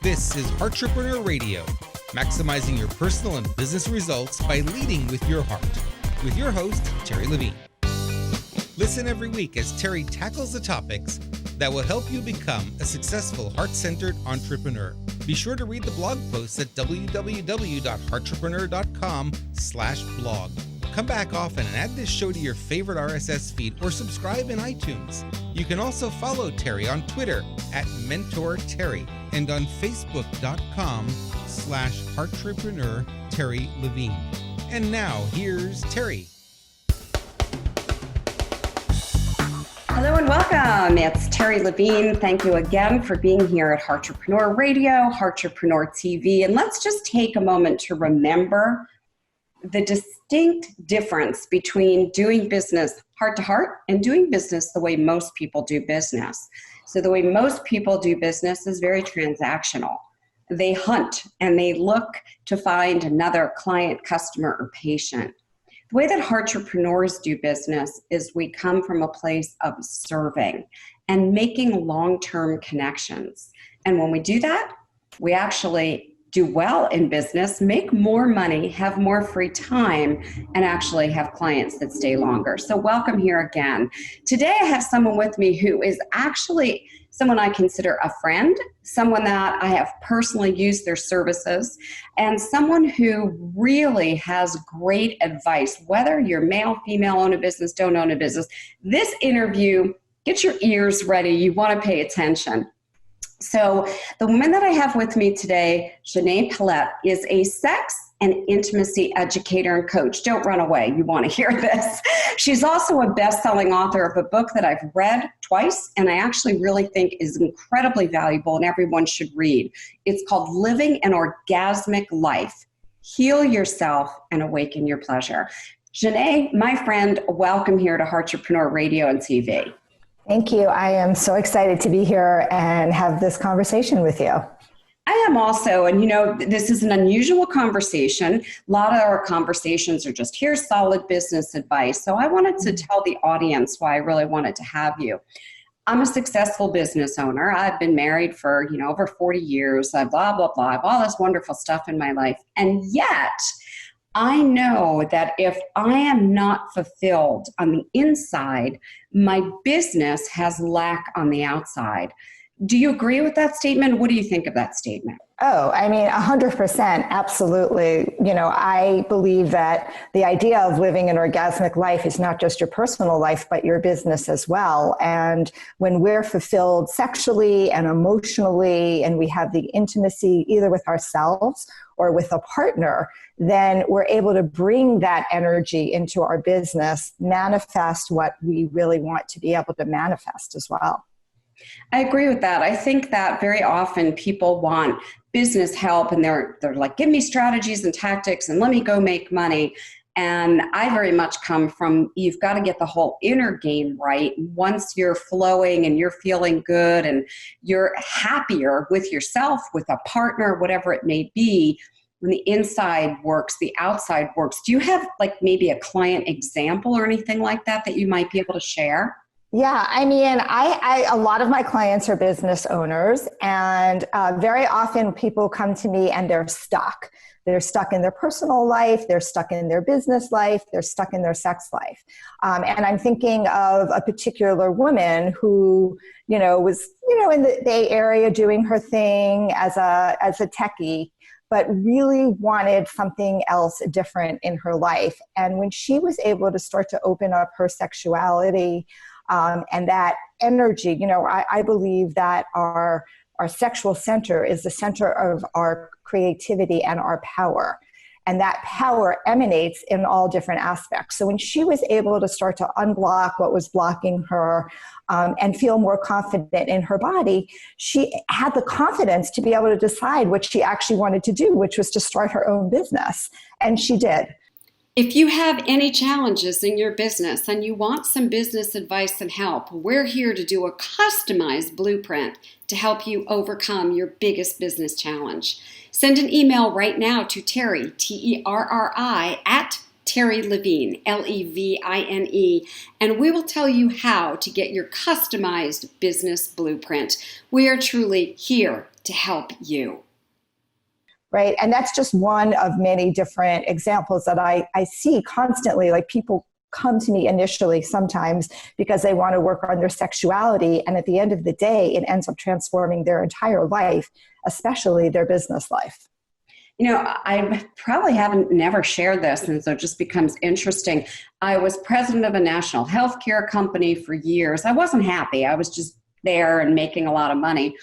This is Heartrepreneur Radio, maximizing your personal and business results by leading with your heart. With your host, Terri Levine. Listen every week as Terri tackles the topics that will help you become a successful heart-centered entrepreneur. Be sure to read the blog posts at www.heartrepreneur.com/blog. Come back often and add this show to your favorite RSS feed or subscribe in iTunes. You can also follow Terri on Twitter at MentorTerri and on Facebook.com/Heartrepreneur Terri Levine. And now here's Terri. Hello and welcome. It's Terri Levine. Thank you again for being here at Heartrepreneur Radio, Heartrepreneur TV. And let's just take a moment to remember the distinct difference between doing business heart to heart and doing business the way most people do business. So the way most people do business is very transactional. They hunt and they look to find another client, customer, or patient. The way that heartrepreneurs do business is we come from a place of serving and making long-term connections. And when we do that, we actually do well in business, make more money, have more free time, and actually have clients that stay longer. So welcome here again. Today I have someone with me who is actually someone I consider a friend, someone that I have personally used their services, and someone who really has great advice, whether you're male, female, own a business, don't own a business. This interview, get your ears ready. You want to pay attention. So the woman that I have with me today, Xanet Pailet, is a sex and intimacy educator and coach. Don't run away. You want to hear this. She's also a best-selling author of a book that I've read twice, and I actually really think is incredibly valuable and everyone should read. It's called Living an Orgasmic Life. Heal yourself and awaken your pleasure. Xanet, my friend, welcome here to Heartrepreneur Radio and TV. Thank you. I am so excited to be here and have this conversation with you. I am also, and you know, this is an unusual conversation. A lot of our conversations are just, here's solid business advice. So I wanted to tell the audience why I really wanted to have you. I'm a successful business owner. I've been married for, over 40 years, blah, blah, blah. I have all this wonderful stuff in my life. And yet, I know that if I am not fulfilled on the inside, my business has lack on the outside. Do you agree with that statement? What do you think of that statement? Oh, I mean, 100%, absolutely. I believe that the idea of living an orgasmic life is not just your personal life, but your business as well. And when we're fulfilled sexually and emotionally, and we have the intimacy either with ourselves or with a partner, then we're able to bring that energy into our business, manifest what we really want to be able to manifest as well. I agree with that. I think that very often people want business help and they're like, give me strategies and tactics and let me go make money. And I very much come from, you've got to get the whole inner game right. Once you're flowing and you're feeling good and you're happier with yourself, with a partner, whatever it may be, when the inside works, the outside works. Do you have like maybe a client example or anything like that that you might be able to share? Yeah, I mean, a lot of my clients are business owners, and very often people come to me and they're stuck. They're stuck in their personal life, they're stuck in their business life, they're stuck in their sex life. And I'm thinking of a particular woman who, was, in the Bay Area doing her thing as a techie, but really wanted something else different in her life. And when she was able to start to open up her sexuality, and that energy, I believe that our sexual center is the center of our creativity and our power. And that power emanates in all different aspects. So when she was able to start to unblock what was blocking her and feel more confident in her body, she had the confidence to be able to decide what she actually wanted to do, which was to start her own business. And she did. If you have any challenges in your business and you want some business advice and help, we're here to do a customized blueprint to help you overcome your biggest business challenge. Send an email right now to Terri, Terri, at Terri Levine, Levine, and we will tell you how to get your customized business blueprint. We are truly here to help you. Right. And that's just one of many different examples that I see constantly. Like, people come to me initially sometimes because they want to work on their sexuality. And at the end of the day, it ends up transforming their entire life, especially their business life. You know, I probably never shared this, and so it just becomes interesting. I was president of a national healthcare company for years. I wasn't happy. I was just there and making a lot of money.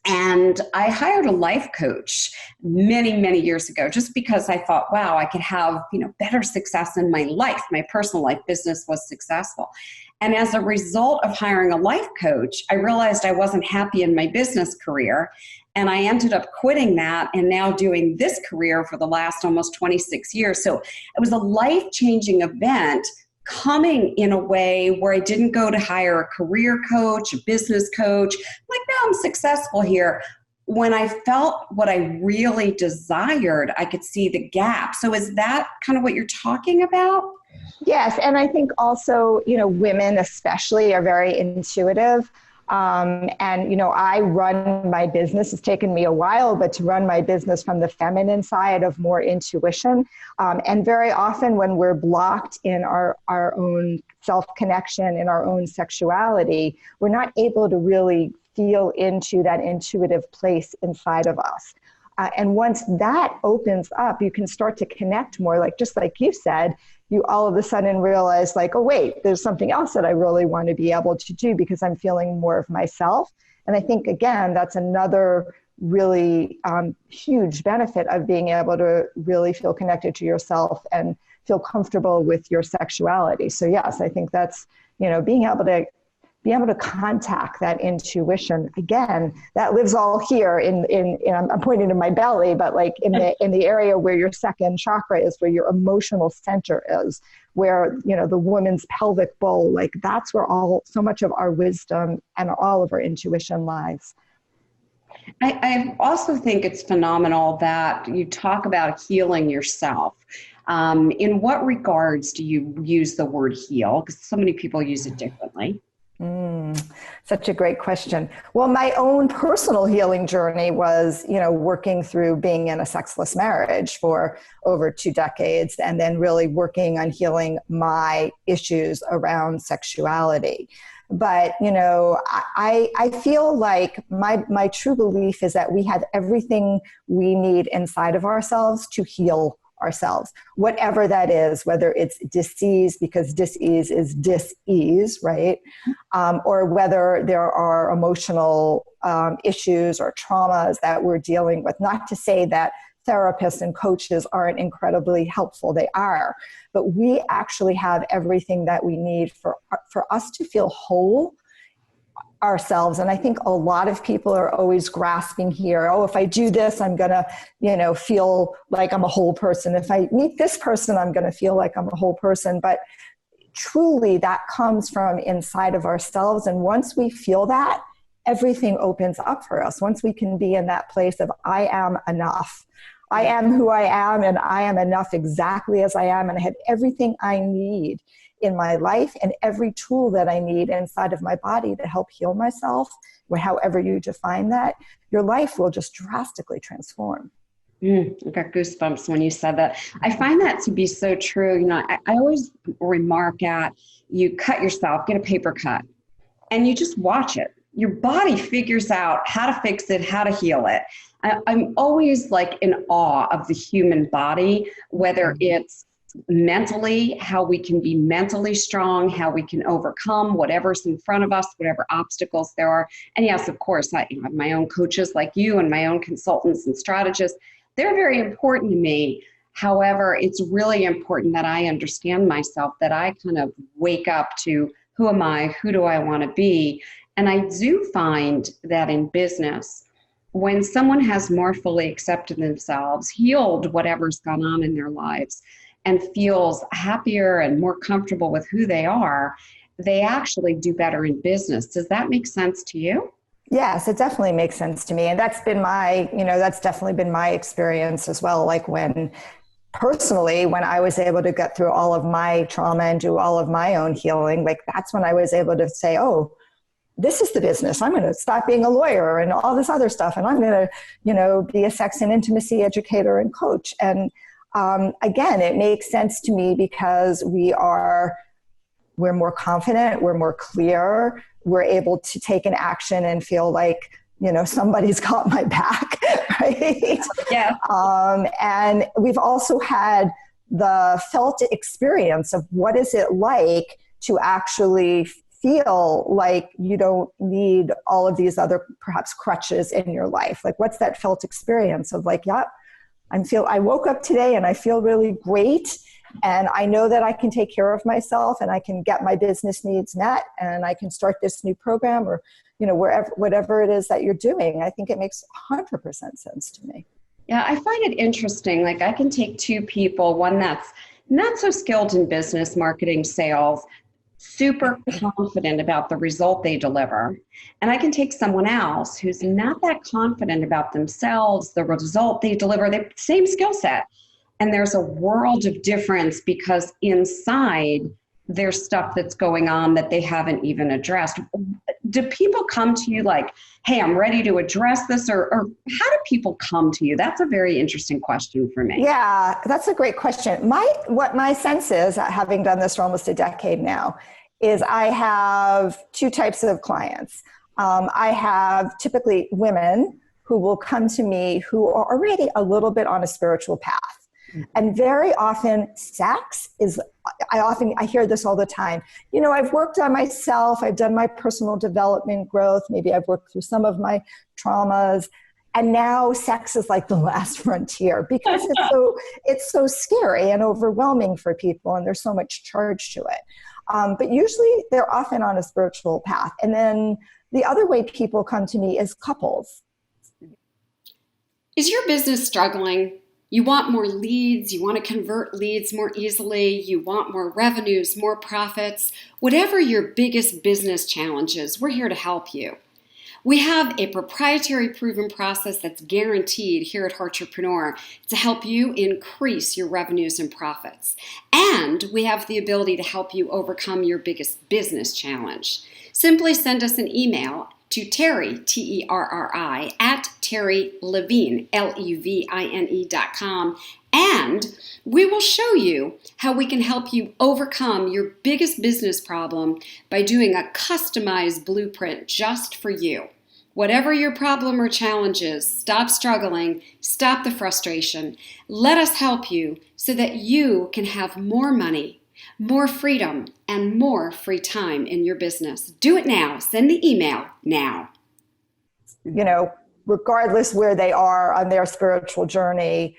And I hired a life coach many, many years ago, just because I thought, wow, I could have, better success in my life. My personal life business was successful. And as a result of hiring a life coach, I realized I wasn't happy in my business career. And I ended up quitting that and now doing this career for the last almost 26 years. So it was a life-changing event, coming in a way where I didn't go to hire a career coach, a business coach. Like, now I'm successful here. When I felt what I really desired, I could see the gap. So is that kind of what you're talking about? Yes. And I think also, women especially are very intuitive. And, I run my business. It's taken me a while, but to run my business from the feminine side of more intuition. And very often when we're blocked in our own self-connection, in our own sexuality, we're not able to really feel into that intuitive place inside of us. And once that opens up, you can start to connect more, like, just like you said, you all of a sudden realize, like, oh, wait, there's something else that I really want to be able to do because I'm feeling more of myself. And I think, again, that's another really huge benefit of being able to really feel connected to yourself and feel comfortable with your sexuality. So yes, I think that's, being able to contact that intuition. Again, that lives all here in I'm pointing to my belly, but like in the area where your second chakra is, where your emotional center is, where, the woman's pelvic bowl, like that's where so much of our wisdom and all of our intuition lies. I also think it's phenomenal that you talk about healing yourself. In what regards do you use the word heal? Because so many people use it differently. Such a great question. Well, my own personal healing journey was, working through being in a sexless marriage for over 2 decades, and then really working on healing my issues around sexuality. But, I feel like my true belief is that we have everything we need inside of ourselves to heal ourselves, whatever that is, whether it's dis-ease, because dis-ease is dis-ease, right? Or whether there are emotional issues or traumas that we're dealing with. Not to say that therapists and coaches aren't incredibly helpful. They are. But we actually have everything that we need for us to feel whole ourselves. And I think a lot of people are always grasping here. Oh, if I do this, I'm going to, feel like I'm a whole person. If I meet this person, I'm going to feel like I'm a whole person. But truly that comes from inside of ourselves. And once we feel that, everything opens up for us. Once we can be in that place of, I am enough. I am who I am, and I am enough exactly as I am. And I have everything I need in my life and every tool that I need inside of my body to help heal myself, however you define that, your life will just drastically transform. I got goosebumps when you said that. I find that to be so true. I always remark at, you cut yourself, get a paper cut, and you just watch it. Your body figures out how to fix it, how to heal it. I'm always like in awe of the human body, whether it's mentally, how we can be mentally strong, how we can overcome whatever's in front of us, whatever obstacles there are. And yes, of course, I have my own coaches like you and my own consultants and strategists. They're very important to me. However, it's really important that I understand myself, that I kind of wake up to, who am I? Who do I want to be? And I do find that in business, when someone has more fully accepted themselves, healed whatever's gone on in their lives, and feels happier and more comfortable with who they are, they actually do better in business. Does that make sense to you? Yes, it definitely makes sense to me. And that's definitely been my experience as well. Like personally, when I was able to get through all of my trauma and do all of my own healing, like that's when I was able to say, oh, this is the business. I'm going to stop being a lawyer and all this other stuff. And I'm going to, be a sex and intimacy educator and coach. And again, it makes sense to me because we're more confident, we're more clear, we're able to take an action and feel like, somebody's got my back, right? Yeah. And we've also had the felt experience of what is it like to actually feel like you don't need all of these other perhaps crutches in your life. Like, what's that felt experience of like, yeah, I woke up today and I feel really great. And I know that I can take care of myself and I can get my business needs met and I can start this new program or, whatever it is that you're doing. I think it makes 100% sense to me. Yeah, I find it interesting. Like, I can take two people, one that's not so skilled in business, marketing, sales, super confident about the result they deliver. And I can take someone else who's not that confident about themselves, the result they deliver, the same skill set. And there's a world of difference because inside there's stuff that's going on that they haven't even addressed. Do people come to you like, hey, I'm ready to address this? Or how do people come to you? That's a very interesting question for me. Yeah, that's a great question. What my sense is, having done this for almost a decade now, is I have two types of clients. I have typically women who will come to me who are already a little bit on a spiritual path. And very often sex is, I hear this all the time. I've worked on myself. I've done my personal development growth. Maybe I've worked through some of my traumas. And now sex is like the last frontier because it's so scary and overwhelming for people. And there's so much charge to it. But usually they're often on a spiritual path. And then the other way people come to me is couples. Is your business struggling? You want more leads, you want to convert leads more easily, you want more revenues, more profits. Whatever your biggest business challenge is, we're here to help you. We have a proprietary proven process that's guaranteed here at Heartrepreneur to help you increase your revenues and profits. And we have the ability to help you overcome your biggest business challenge. Simply send us an email to Terri, Terri, at Terri Levine, Levine.com, and we will show you how we can help you overcome your biggest business problem by doing a customized blueprint just for you. Whatever your problem or challenge is, stop struggling, stop the frustration. Let us help you so that you can have more money, more freedom, and more free time in your business. Do it now. Send the email now. Regardless where they are on their spiritual journey,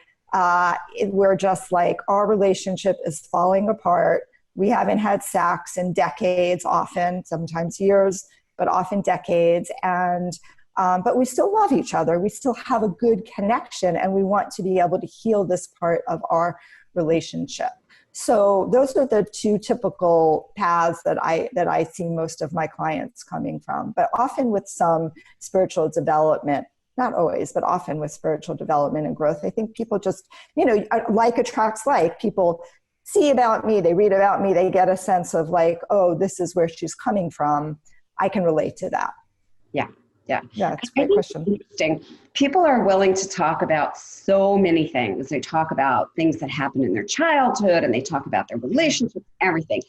we're just like, our relationship is falling apart. We haven't had sex in decades, often, sometimes years, but often decades. And but we still love each other. We still have a good connection, and we want to be able to heal this part of our relationship. So those are the two typical paths that I see most of my clients coming from, but often with some spiritual development, not always, but often with spiritual development and growth. I think people just, like attracts like. People see about me, they read about me, they get a sense of like, oh, this is where she's coming from. I can relate to that. Yeah, it's a great question. Interesting. People are willing to talk about so many things. They talk about things that happened in their childhood, and they talk about their relationships, everything.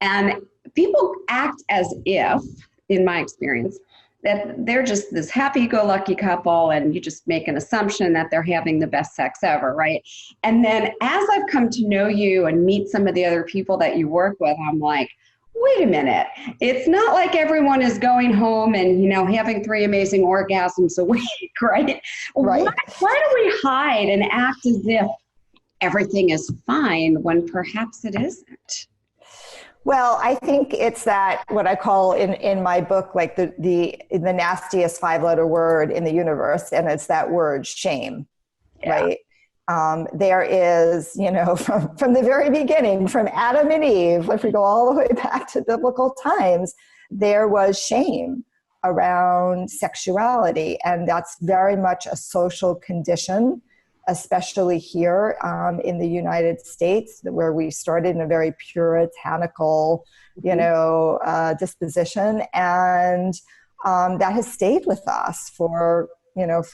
And people act as if, in my experience, that they're just this happy-go-lucky couple, and you just make an assumption that they're having the best sex ever, right? And then as I've come to know you and meet some of the other people that you work with, I'm like, wait a minute. It's not like everyone is going home and, having 3 amazing orgasms a week, right? Right. Why do we hide and act as if everything is fine when perhaps it isn't? Well, I think it's that, what I call in my book, like the nastiest 5-letter word in the universe, and it's that word shame, right? There is, from the very beginning, from Adam and Eve, if we go all the way back to biblical times, there was shame around sexuality. And that's very much a social condition especially here in the United States, where we started in a very puritanical, disposition. And that has stayed with us for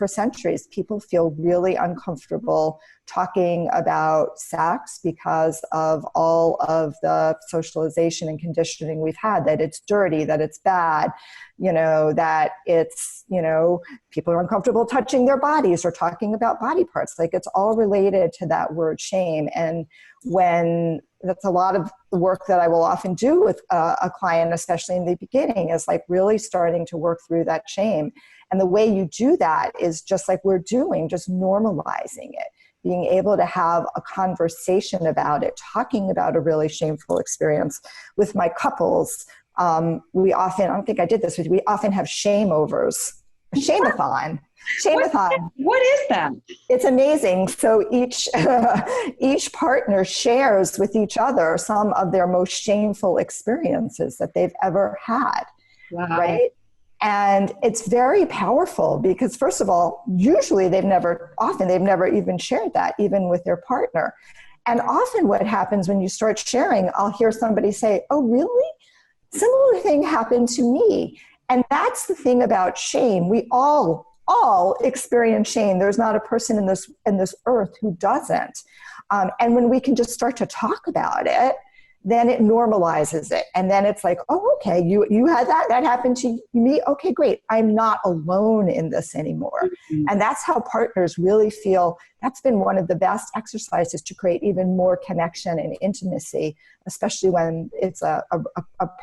centuries. People feel really uncomfortable talking about sex because of all of the socialization and conditioning we've had, that it's dirty, that it's bad, that it's, people are uncomfortable touching their bodies or talking about body parts. Like, it's all related to that word shame. And when that's a lot of the work that I will often do with a client, especially in the beginning, is like really starting to work through that shame. And the way you do that is just like we're doing, just normalizing it, being able to have a conversation about it, talking about a really shameful experience. With my couples, we often, I don't think I did this, we often have shame-overs, shame-a-thon. Shame-a-thon. What is that? It's amazing. So each partner shares with each other some of their most shameful experiences that they've ever had. Wow. Right? And it's very powerful because, first of all, usually they've never even shared that, even with their partner. And often what happens when you start sharing, I'll hear somebody say, "Oh, really? Similar thing happened to me." And that's the thing about shame. We all experience shame. There's not a person in this earth who doesn't. And when we can just start to talk about it, then it normalizes it. And then it's like, oh, okay, you had that happened to me. Okay, great. I'm not alone in this anymore. Mm-hmm. And that's how partners really feel. That's been one of the best exercises to create even more connection and intimacy, especially when it's a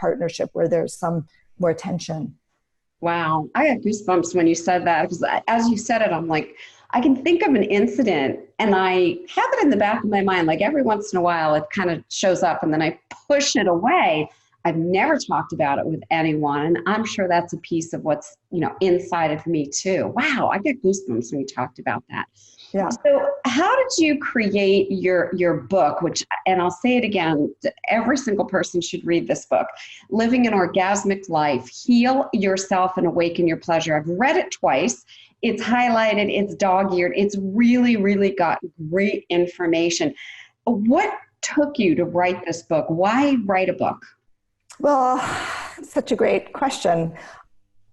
partnership where there's some more tension. Wow. I had goosebumps when you said that, because as you said it, I'm like, I can think of an incident and I have it in the back of my mind. Like, every once in a while it kind of shows up and then I push it away. I've never talked about it with anyone. And I'm sure that's a piece of what's, inside of me too. Wow. I get goosebumps when you talked about that. Yeah. So how did you create your book, and I'll say it again, every single person should read this book, Living an Orgasmic Life, Heal Yourself and Awaken Your Pleasure. I've read it twice. It's highlighted, it's dog-eared. It's really, really got great information. What took you to write this book? Why write a book? Well, such a great question.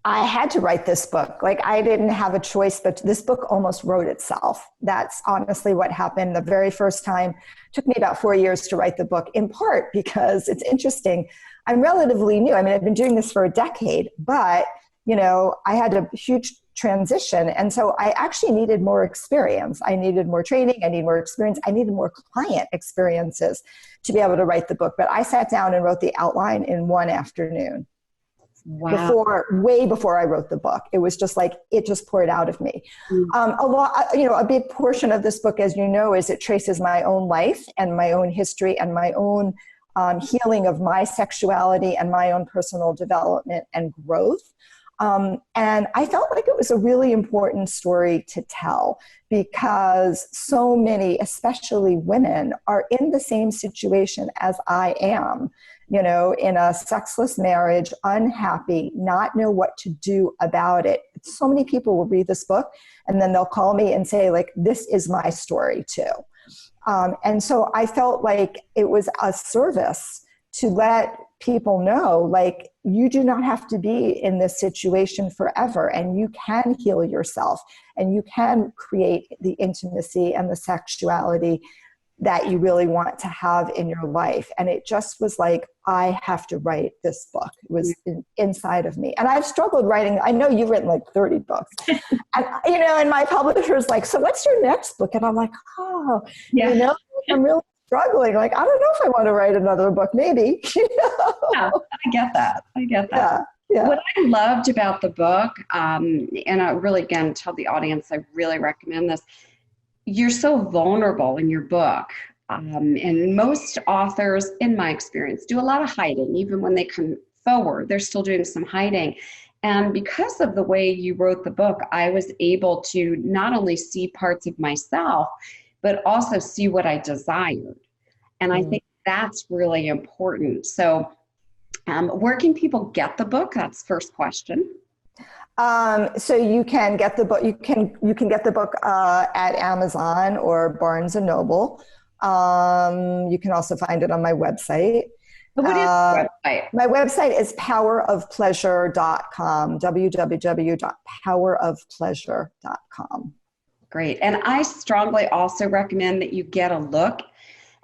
I had to write this book. Like, I didn't have a choice, but this book almost wrote itself. That's honestly what happened the very first time. It took me about 4 years to write the book, in part because it's interesting. I'm relatively new. I mean, I've been doing this for a decade, but, I had a huge transition. And so I actually needed more experience. I needed more training. I needed more experience. I needed more client experiences to be able to write the book. But I sat down and wrote the outline in one afternoon. Wow. Way before I wrote the book. It was just like, it just poured out of me. A big portion of this book, as you know, is it traces my own life and my own history and my own healing of my sexuality and my own personal development and growth. And I felt like it was a really important story to tell because so many, especially women, are in the same situation as I am, in a sexless marriage, unhappy, not know what to do about it. So many people will read this book and then they'll call me and say, like, this is my story too. And so I felt like it was a service to let people know, like, you do not have to be in this situation forever, and you can heal yourself and you can create the intimacy and the sexuality that you really want to have in your life. And it just was like, I have to write this book. It was inside of me. And I've struggled writing. I know you've written like 30 books. And my publisher's like, so what's your next book? And I'm like, I'm really struggling. Like, I don't know if I want to write another book, maybe. Yeah, I get that. Yeah. What I loved about the book, and I really, again, tell the audience, I really recommend this. You're so vulnerable in your book. And most authors, in my experience, do a lot of hiding. Even when they come forward, they're still doing some hiding. And because of the way you wrote the book, I was able to not only see parts of myself, but also see what I desired. And I think that's really important. So where can people get the book? That's the first question. So you can get the book. You can get the book at Amazon or Barnes and Noble. You can also find it on my website. What is the website? My website is powerofpleasure.com. www.powerofpleasure.com. Great. And I strongly also recommend that you get a look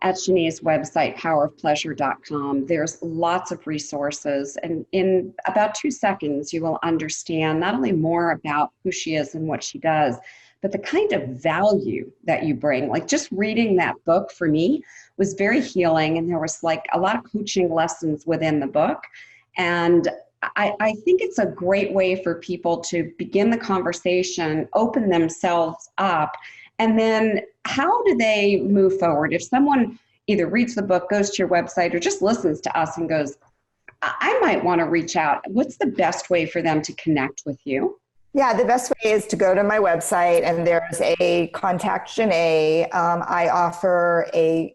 at Xanet's website, powerofpleasure.com. There's lots of resources. And in about 2 seconds, you will understand not only more about who she is and what she does, but the kind of value that you bring. Like just reading that book for me was very healing. And there was like a lot of coaching lessons within the book. And I think it's a great way for people to begin the conversation, open themselves up, and then how do they move forward? If someone either reads the book, goes to your website, or just listens to us and goes, I might want to reach out, what's the best way for them to connect with you? Yeah, the best way is to go to my website, and there's a Contact Xanet. I offer a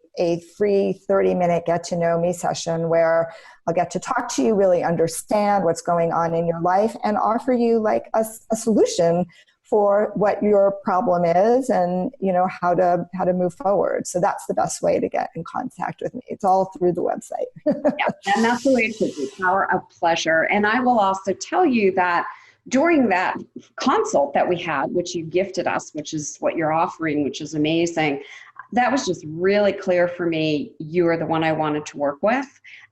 free 30-minute get-to-know-me session where I'll get to talk to you, really understand what's going on in your life, and offer you like a solution for what your problem is, and how to move forward. So that's the best way to get in contact with me. It's all through the website. Yeah, and that's the way it should be, Power of Pleasure. And I will also tell you that during that consult that we had, which you gifted us, which is what you're offering, which is amazing, that was just really clear for me. You are the one I wanted to work with.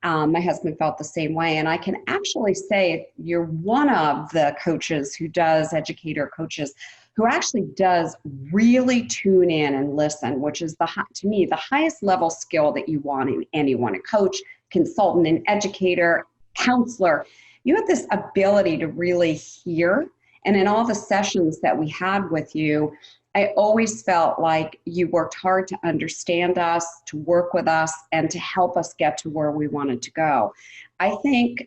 My husband felt the same way. And I can actually say you're one of the coaches who does, educator coaches, who actually does really tune in and listen, which is, to me, the highest level skill that you want in anyone, a coach, consultant, an educator, counselor. You have this ability to really hear. And in all the sessions that we had with you, I always felt like you worked hard to understand us, to work with us, and to help us get to where we wanted to go. I think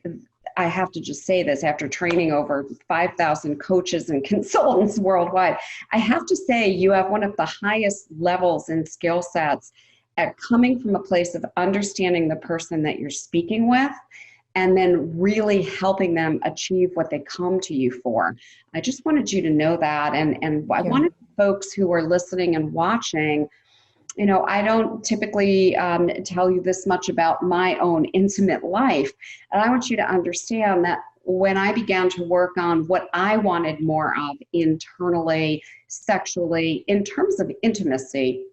I have to just say this, after training over 5,000 coaches and consultants worldwide, I have to say you have one of the highest levels and skill sets at coming from a place of understanding the person that you're speaking with, and then really helping them achieve what they come to you for. I just wanted you to know that. And I wanted folks who are listening and watching, I don't typically tell you this much about my own intimate life. And I want you to understand that when I began to work on what I wanted more of internally, sexually, in terms of intimacy,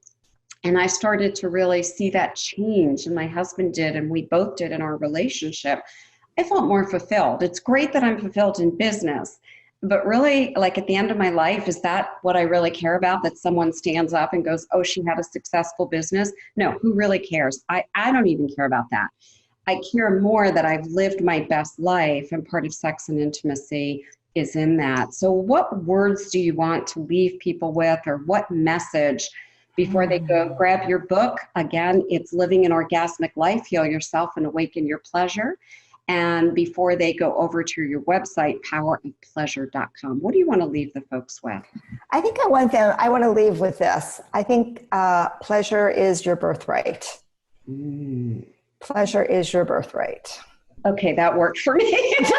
and I started to really see that change, and my husband did, and we both did in our relationship, I felt more fulfilled. It's great that I'm fulfilled in business, but really, like at the end of my life, is that what I really care about? That someone stands up and goes, oh, she had a successful business? No, who really cares? I don't even care about that. I care more that I've lived my best life, and part of sex and intimacy is in that. So what words do you want to leave people with, or what message before they go grab your book? Again, it's Living an Orgasmic Life, Heal Yourself and Awaken Your Pleasure. And before they go over to your website, powerofpleasure.com, what do you want to leave the folks with? I think I want to leave with this. I think pleasure is your birthright. Pleasure is your birthright. Okay, that worked for me. It's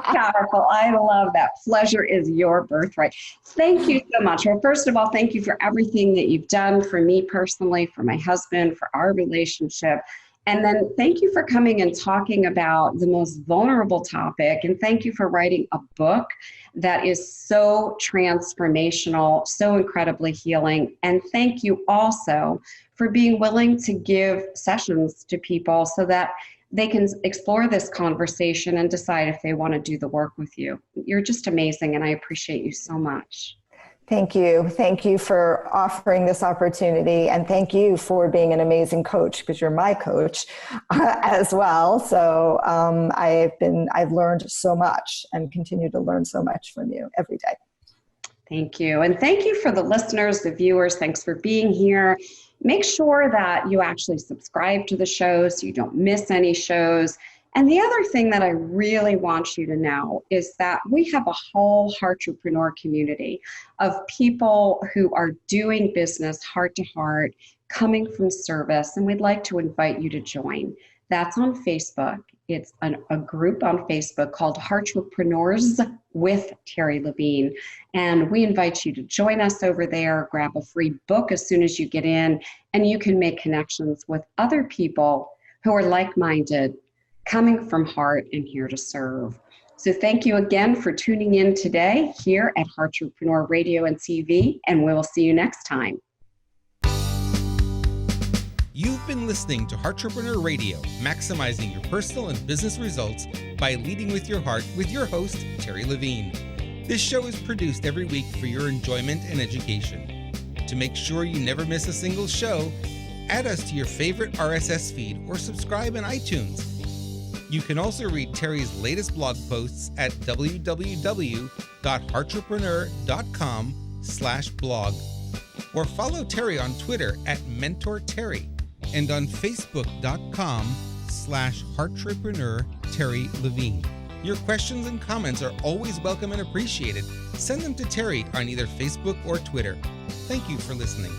powerful. I love that. Pleasure is your birthright. Thank you so much. Well, first of all, thank you for everything that you've done for me personally, for my husband, for our relationship. And then thank you for coming and talking about the most vulnerable topic. And thank you for writing a book that is so transformational, so incredibly healing. And thank you also for being willing to give sessions to people so that they can explore this conversation and decide if they want to do the work with you. You're just amazing, and I appreciate you so much. Thank you. Thank you for offering this opportunity, and thank you for being an amazing coach, because you're my coach as well. So I've learned so much and continue to learn so much from you every day. Thank you. And thank you for the listeners, the viewers. Thanks for being here. Make sure that you actually subscribe to the show so you don't miss any shows. And the other thing that I really want you to know is that we have a whole Heartrepreneur community of people who are doing business heart to heart, coming from service, and we'd like to invite you to join. That's on Facebook. It's a group on Facebook called Entrepreneurs with Terri Levine. And we invite you to join us over there, grab a free book as soon as you get in, and you can make connections with other people who are like-minded, coming from heart and here to serve. So thank you again for tuning in today here at Entrepreneur Radio and TV, and we will see you next time. You've been listening to Entrepreneur Radio, maximizing your personal and business results by leading with your heart with your host, Terri Levine. This show is produced every week for your enjoyment and education. To make sure you never miss a single show, add us to your favorite RSS feed or subscribe in iTunes. You can also read Terri's latest blog posts at www.entrepreneur.com/blog or follow Terri on Twitter at MentorTerri and on Facebook.com/Entrepreneur Terri Levine. Your questions and comments are always welcome and appreciated. Send them to Terri on either Facebook or Twitter. Thank you for listening.